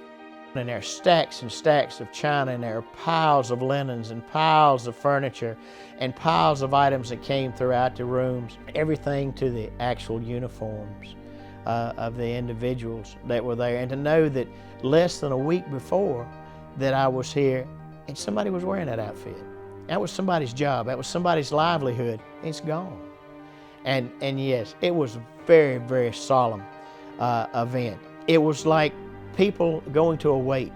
Speaker 7: And there are stacks and stacks of china, and there are piles of linens and piles of furniture and piles of items that came throughout the rooms, everything to the actual uniforms of the individuals that were there. And to know that less than a week before that I was here and somebody was wearing that outfit. That was somebody's job, that was somebody's livelihood. It's gone. And yes, it was a very, very solemn event. It was like people going to a wake.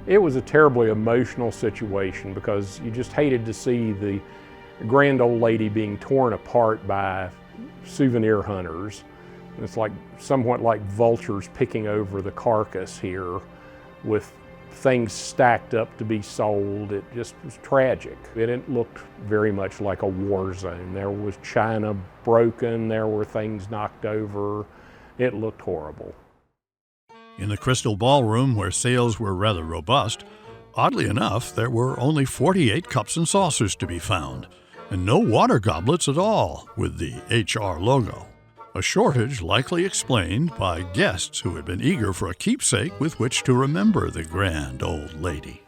Speaker 4: It was a terribly emotional situation because you just hated to see the grand old lady being torn apart by souvenir hunters. It's like somewhat like vultures picking over the carcass here with things stacked up to be sold. It just was tragic. It looked very much like a war zone. There was china broken, there were things knocked over. It looked horrible.
Speaker 2: In the Crystal Ballroom, where sales were rather robust, oddly enough, there were only 48 cups and saucers to be found, and no water goblets at all with the HR logo. A shortage likely explained by guests who had been eager for a keepsake with which to remember the grand old lady.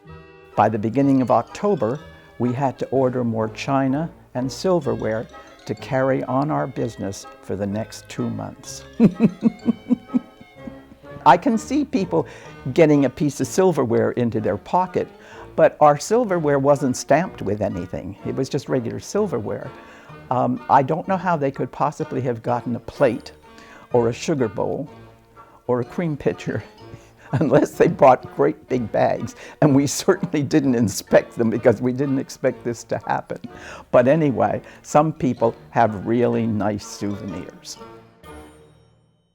Speaker 6: By the beginning of October, we had to order more china and silverware to carry on our business for the next 2 months. I can see people getting a piece of silverware into their pocket, but our silverware wasn't stamped with anything. It was just regular silverware. I don't know how they could possibly have gotten a plate or a sugar bowl or a cream pitcher unless they brought great big bags, and we certainly didn't inspect them because we didn't expect this to happen. But anyway, some people have really nice souvenirs.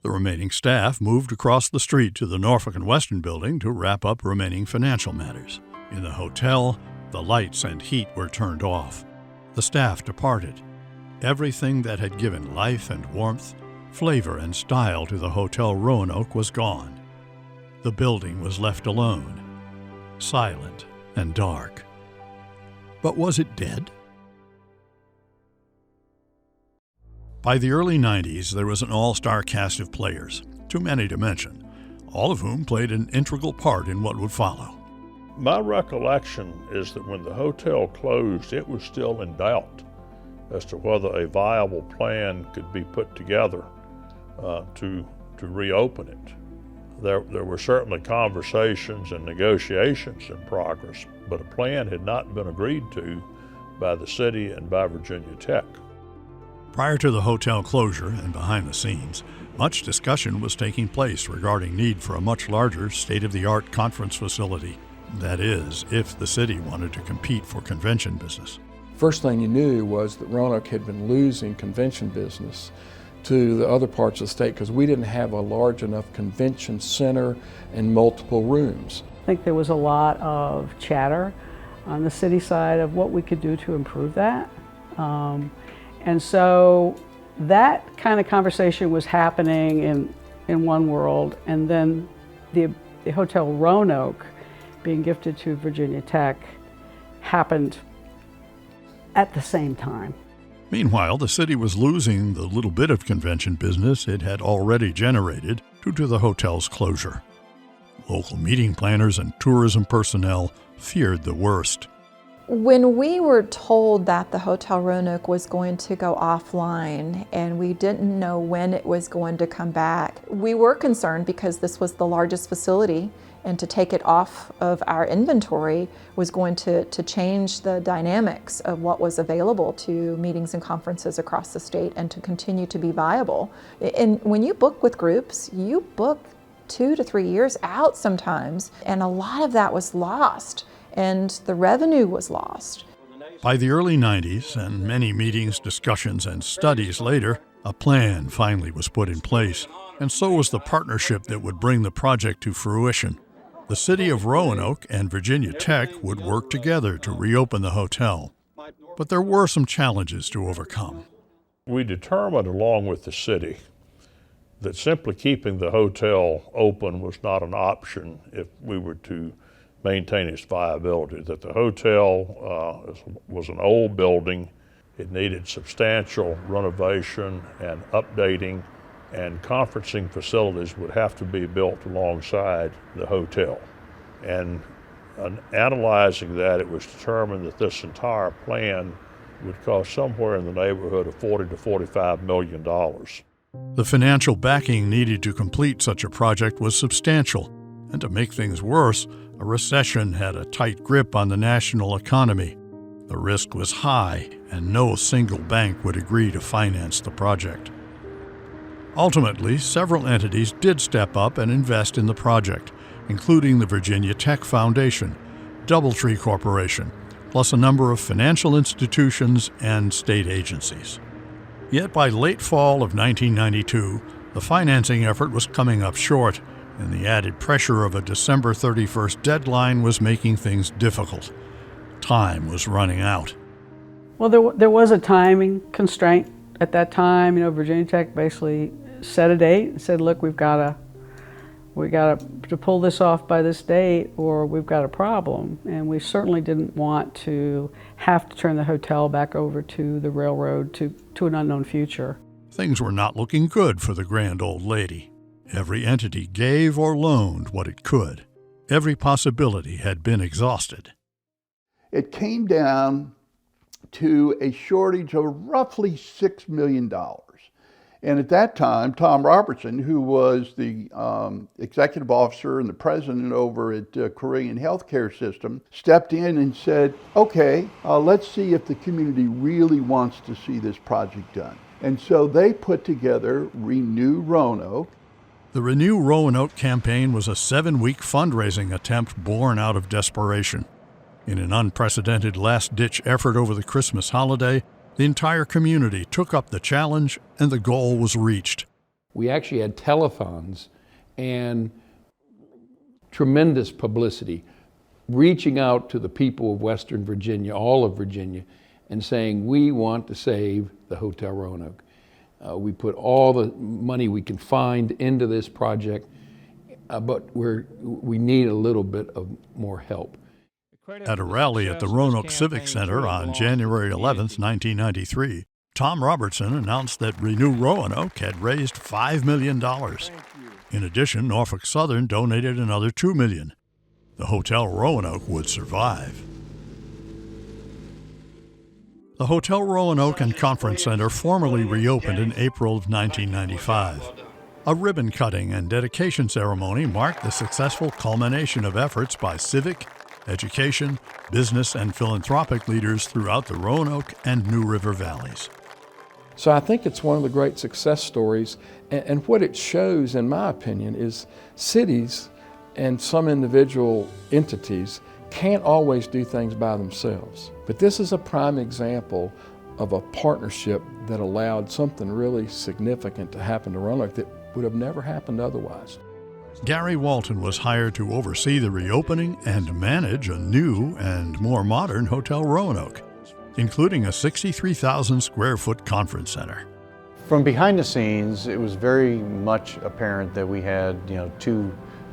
Speaker 2: The remaining staff moved across the street to the Norfolk and Western building to wrap up remaining financial matters. In the hotel, the lights and heat were turned off. The staff departed. Everything that had given life and warmth, flavor and style to the Hotel Roanoke was gone. The building was left alone, silent and dark. But was it dead? By the early 90s, there was an all-star cast of players, too many to mention, all of whom played an integral part in what would follow.
Speaker 21: My recollection is that when the hotel closed, it was still in doubt as to whether a viable plan could be put together to reopen it. There were certainly conversations and negotiations in progress, but a plan had not been agreed to by the city and by Virginia Tech.
Speaker 2: Prior to the hotel closure and behind the scenes, much discussion was taking place regarding need for a much larger state-of-the-art conference facility. That is, if the city wanted to compete for convention business.
Speaker 22: First thing you knew was that Roanoke had been losing convention business to the other parts of the state because we didn't have a large enough convention center and multiple rooms.
Speaker 23: I think there was a lot of chatter on the city side of what we could do to improve that. And so that kind of conversation was happening in one world, and then the Hotel Roanoke being gifted to Virginia Tech happened at the same time.
Speaker 2: Meanwhile, the city was losing the little bit of convention business it had already generated due to the hotel's closure. Local meeting planners and tourism personnel feared the worst.
Speaker 17: When we were told that the Hotel Roanoke was going to go offline and we didn't know when it was going to come back, we were concerned because this was the largest facility, and to take it off of our inventory was going to change the dynamics of what was available to meetings and conferences across the state and to continue to be viable. And when you book with groups, you book 2 to 3 years out sometimes, and a lot of that was lost, and the revenue was lost.
Speaker 2: By the early 90s, and many meetings, discussions, and studies later, a plan finally was put in place, and so was the partnership that would bring the project to fruition. The city of Roanoke and Virginia Tech would work together to reopen the hotel. But there were some challenges to overcome.
Speaker 21: We determined, along with the city, that simply keeping the hotel open was not an option if we were to maintain its viability, that the hotel was an old building. It needed substantial renovation and updating, and conferencing facilities would have to be built alongside the hotel. And analyzing that, it was determined that this entire plan would cost somewhere in the neighborhood of $40 to $45 million.
Speaker 2: The financial backing needed to complete such a project was substantial, and to make things worse, a recession had a tight grip on the national economy. The risk was high, and no single bank would agree to finance the project. Ultimately, several entities did step up and invest in the project, including the Virginia Tech Foundation, DoubleTree Corporation, plus a number of financial institutions and state agencies. Yet by late fall of 1992, the financing effort was coming up short, and the added pressure of a December 31st deadline was making things difficult. Time was running out.
Speaker 23: Well, there was a timing constraint at that time. Virginia Tech basically set a date and said, look, we got to pull this off by this date or we've got a problem. And we certainly didn't want to have to turn the hotel back over to the railroad to an unknown future.
Speaker 2: Things were not looking good for the grand old lady. Every entity gave or loaned what it could. Every possibility had been exhausted.
Speaker 16: It came down to a shortage of roughly $6 million. And at that time, Tom Robertson, who was the executive officer and the president over at Korean Healthcare System, stepped in and said, okay, let's see if the community really wants to see this project done. And so they put together Renew Roanoke.
Speaker 2: The Renew Roanoke campaign was a 7-week fundraising attempt born out of desperation. In an unprecedented last-ditch effort over the Christmas holiday, the entire community took up the challenge and the goal was reached.
Speaker 19: We actually had telethons and tremendous publicity, reaching out to the people of Western Virginia, all of Virginia, and saying, we want to save the Hotel Roanoke. We put all the money we can find into this project, but we need a little bit of more help.
Speaker 2: At a rally at the Roanoke Civic Center on January 11, 1993, Tom Robertson announced that Renew Roanoke had raised $5 million. In addition, Norfolk Southern donated another $2 million. The Hotel Roanoke would survive. The Hotel Roanoke and Conference Center formally reopened in April of 1995. A ribbon cutting and dedication ceremony marked the successful culmination of efforts by civic, education, business, and philanthropic leaders throughout the Roanoke and New River valleys.
Speaker 22: So I think it's one of the great success stories, and what it shows, in my opinion, is cities and some individual entities can't always do things by themselves. But this is a prime example of a partnership that allowed something really significant to happen to Roanoke that would have never happened otherwise.
Speaker 2: Gary Walton was hired to oversee the reopening and manage a new and more modern Hotel Roanoke, including a 63,000 square foot conference center.
Speaker 1: From behind the scenes, it was very much apparent that we had,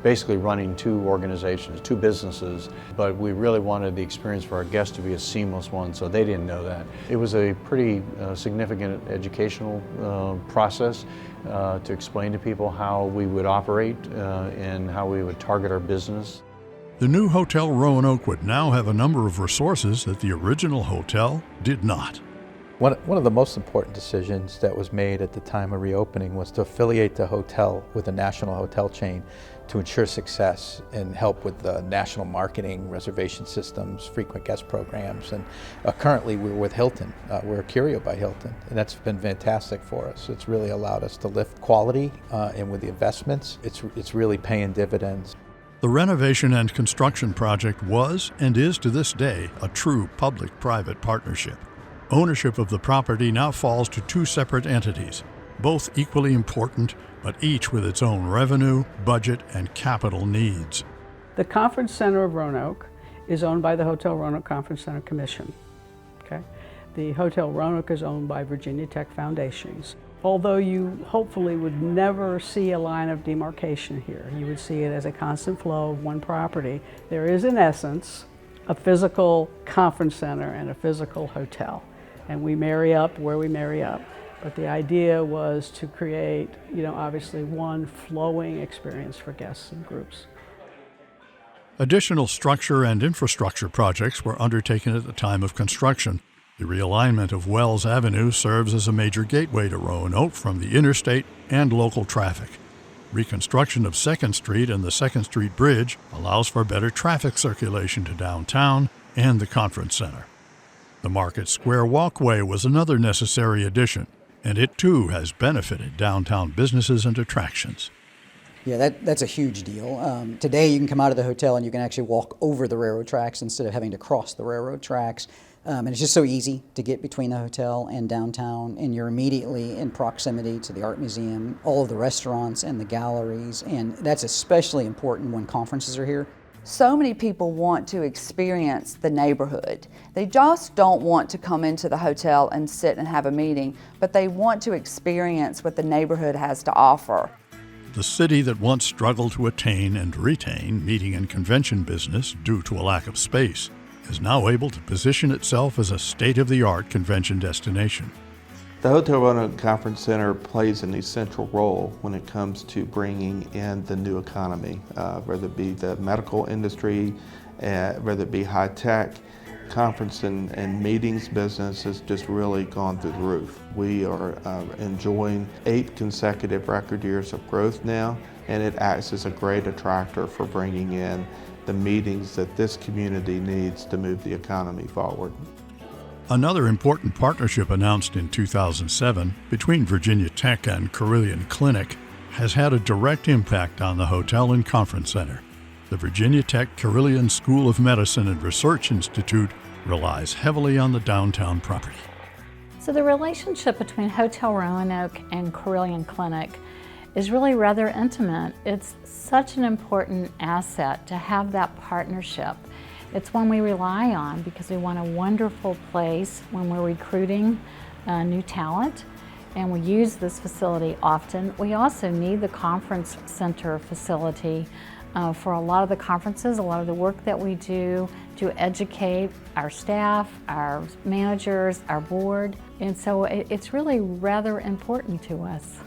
Speaker 1: basically running two organizations, two businesses, but we really wanted the experience for our guests to be a seamless one, so they didn't know that. It was a pretty significant educational process to explain to people how we would operate and how we would target our business.
Speaker 2: The new Hotel Roanoke would now have a number of resources that the original hotel did not.
Speaker 3: One of the most important decisions that was made at the time of reopening was to affiliate the hotel with a national hotel chain to ensure success and help with the national marketing, reservation systems, frequent guest programs. And currently we're with Hilton. We're Curio by Hilton, and that's been fantastic for us. It's really allowed us to lift quality, and with the investments, it's really paying dividends.
Speaker 2: The renovation and construction project was, and is to this day, a true public-private partnership. Ownership of the property now falls to two separate entities, both equally important, but each with its own revenue, budget, and capital needs.
Speaker 23: The Conference Center of Roanoke is owned by the Hotel Roanoke Conference Center Commission. Okay? The Hotel Roanoke is owned by Virginia Tech Foundations. Although you hopefully would never see a line of demarcation here, you would see it as a constant flow of one property. There is, in essence, a physical conference center and a physical hotel. And we marry up where we marry up. But the idea was to create, obviously one flowing experience for guests and groups.
Speaker 2: Additional structure and infrastructure projects were undertaken at the time of construction. The realignment of Wells Avenue serves as a major gateway to Roanoke from the interstate and local traffic. Reconstruction of 2nd Street and the 2nd Street Bridge allows for better traffic circulation to downtown and the conference center. The Market Square Walkway was another necessary addition, and it too has benefited downtown businesses and attractions.
Speaker 5: Yeah, that's a huge deal. Today you can come out of the hotel and you can actually walk over the railroad tracks instead of having to cross the railroad tracks. And it's just so easy to get between the hotel and downtown, and you're immediately in proximity to the art museum, all of the restaurants and the galleries, and that's especially important when conferences are here.
Speaker 8: So many people want to experience the neighborhood. They just don't want to come into the hotel and sit and have a meeting, but they want to experience what the neighborhood has to offer.
Speaker 2: The city that once struggled to attain and retain meeting and convention business due to a lack of space is now able to position itself as a state-of-the-art convention destination.
Speaker 24: The Hotel Roanoke Conference Center plays an essential role when it comes to bringing in the new economy, whether it be the medical industry, whether it be high tech. Conference and meetings business has just really gone through the roof. We are enjoying 8 consecutive record years of growth now, and it acts as a great attractor for bringing in the meetings that this community needs to move the economy forward.
Speaker 2: Another important partnership announced in 2007 between Virginia Tech and Carilion Clinic has had a direct impact on the hotel and conference center. The Virginia Tech Carilion School of Medicine and Research Institute relies heavily on the downtown property.
Speaker 25: So the relationship between Hotel Roanoke and Carilion Clinic is really rather intimate. It's such an important asset to have that partnership. It's one we rely on because we want a wonderful place when we're recruiting new talent, and we use this facility often. We also need the conference center facility for a lot of the conferences, a lot of the work that we do to educate our staff, our managers, our board, and so it's really rather important to us.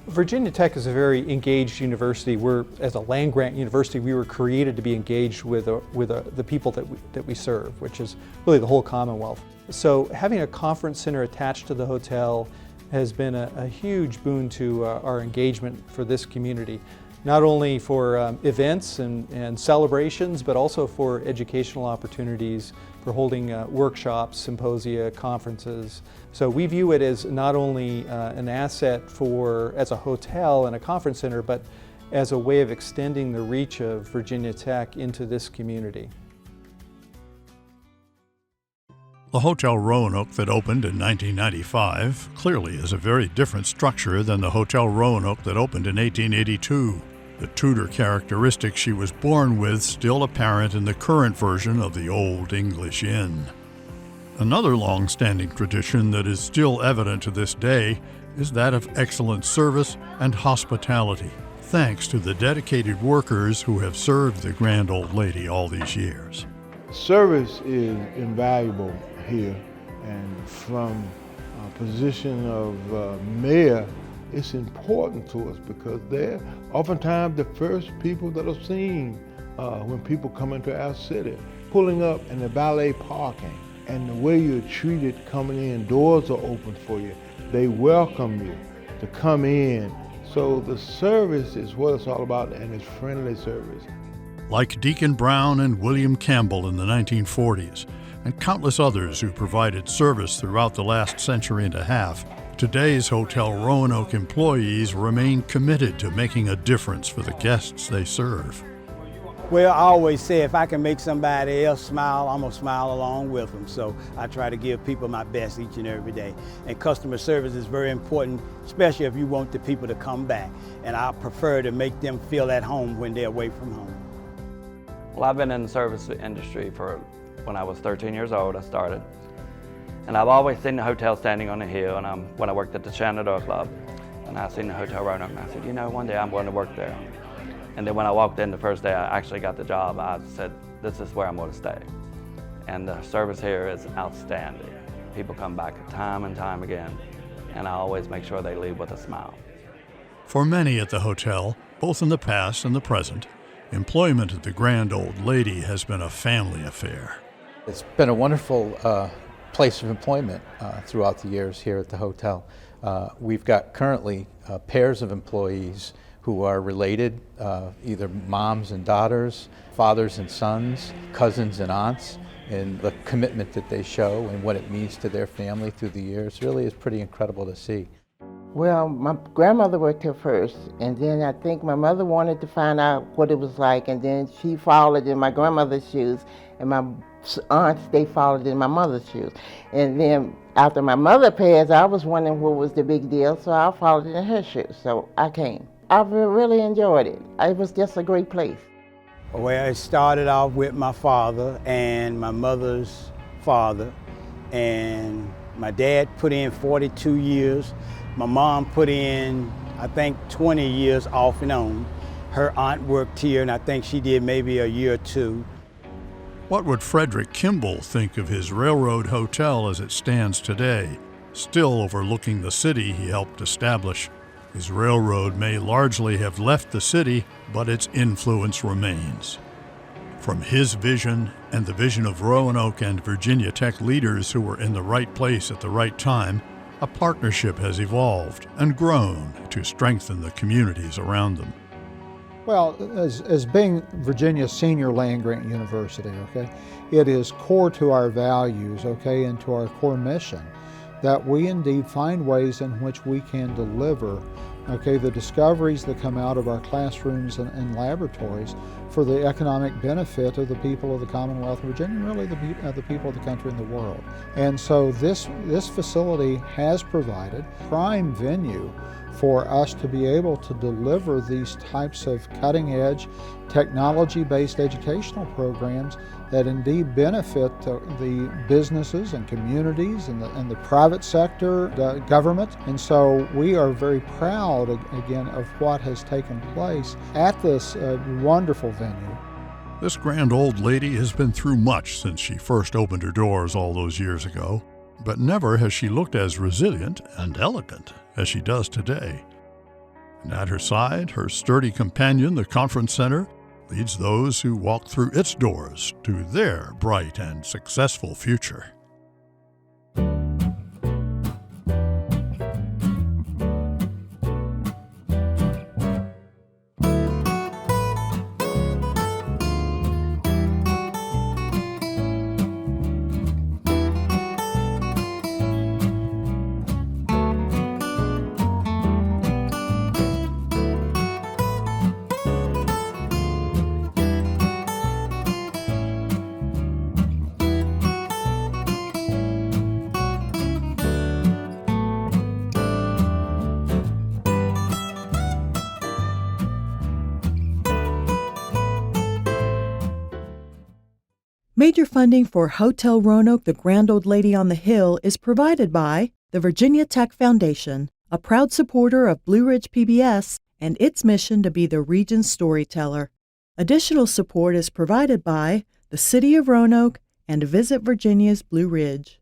Speaker 26: Virginia Tech is a very engaged university. As a land-grant university, we were created to be engaged with the people that we serve, which is really the whole Commonwealth. So having a conference center attached to the hotel has been a huge boon to our engagement for this community, not only for events and celebrations, but also for educational opportunities, for holding workshops, symposia, conferences. So we view it as not only an asset as a hotel and a conference center, but as a way of extending the reach of Virginia Tech into this community.
Speaker 2: The Hotel Roanoke that opened in 1995 clearly is a very different structure than the Hotel Roanoke that opened in 1882. The Tudor characteristics she was born with still apparent in the current version of the Old English Inn. Another long-standing tradition that is still evident to this day is that of excellent service and hospitality, thanks to the dedicated workers who have served the grand old lady all these years.
Speaker 27: Service is invaluable here, and from a position of mayor, it's important to us because they're oftentimes the first people that are seen when people come into our city, pulling up in the valet parking and the way you're treated coming in, doors are open for you. They welcome you to come in. So the service is what it's all about, and it's friendly service.
Speaker 2: Like Deacon Brown and William Campbell in the 1940s, and countless others who provided service throughout the last century and a half, today's Hotel Roanoke employees remain committed to making a difference for the guests they serve.
Speaker 9: Well, I always say if I can make somebody else smile, I'm gonna smile along with them. So I try to give people my best each and every day. And customer service is very important, especially if you want the people to come back. And I prefer to make them feel at home when they're away from home.
Speaker 10: Well, I've been in the service industry when I was 13 years old, I started. And I've always seen the hotel standing on a hill, and when I worked at the Shenandoah Club, and I seen the Hotel Roanoke, and I said, you know, one day I'm going to work there. And then when I walked in the first day I actually got the job, I said, this is where I'm going to stay. And the service here is outstanding. People come back time and time again, and I always make sure they leave with a smile.
Speaker 2: For many at the hotel, both in the past and the present, employment at the Grand Old Lady has been a family affair.
Speaker 3: It's been a wonderful place of employment throughout the years here at the hotel. We've got currently pairs of employees who are related, either moms and daughters, fathers and sons, cousins and aunts, and the commitment that they show and what it means to their family through the years really is pretty incredible to see.
Speaker 11: Well, my grandmother worked here first, and then I think my mother wanted to find out what it was like, and then she followed in my grandmother's shoes, and my aunts, they followed in my mother's shoes. And then after my mother passed, I was wondering what was the big deal, so I followed in her shoes, so I came. I really enjoyed it. It was just a great place.
Speaker 9: Well, it started off with my father and my mother's father, and my dad put in 42 years. My mom put in, I think, 20 years off and on. Her aunt worked here, and I think she did maybe a year or two.
Speaker 2: What would Frederick Kimball think of his railroad hotel as it stands today, still overlooking the city he helped establish? His railroad may largely have left the city, but its influence remains. From his vision and the vision of Roanoke and Virginia Tech leaders who were in the right place at the right time, a partnership has evolved and grown to strengthen the communities around them.
Speaker 12: Well, as being Virginia's senior land-grant university, okay, it is core to our values, okay, and to our core mission that we indeed find ways in which we can deliver, okay, the discoveries that come out of our classrooms and laboratories for the economic benefit of the people of the Commonwealth of Virginia, and really the people of the country and the world. And so this facility has provided prime venue for us to be able to deliver these types of cutting-edge, technology-based educational programs that indeed benefit the businesses and communities and the private sector, the government. And so we are very proud, again, of what has taken place at this wonderful venue.
Speaker 2: This grand old lady has been through much since she first opened her doors all those years ago, but never has she looked as resilient and elegant as she does today. And at her side, her sturdy companion, the Conference Center, leads those who walk through its doors to their bright and successful future.
Speaker 13: Major funding for Hotel Roanoke, the Grand Old Lady on the Hill, is provided by the Virginia Tech Foundation, a proud supporter of Blue Ridge PBS and its mission to be the region's storyteller. Additional support is provided by the City of Roanoke and Visit Virginia's Blue Ridge.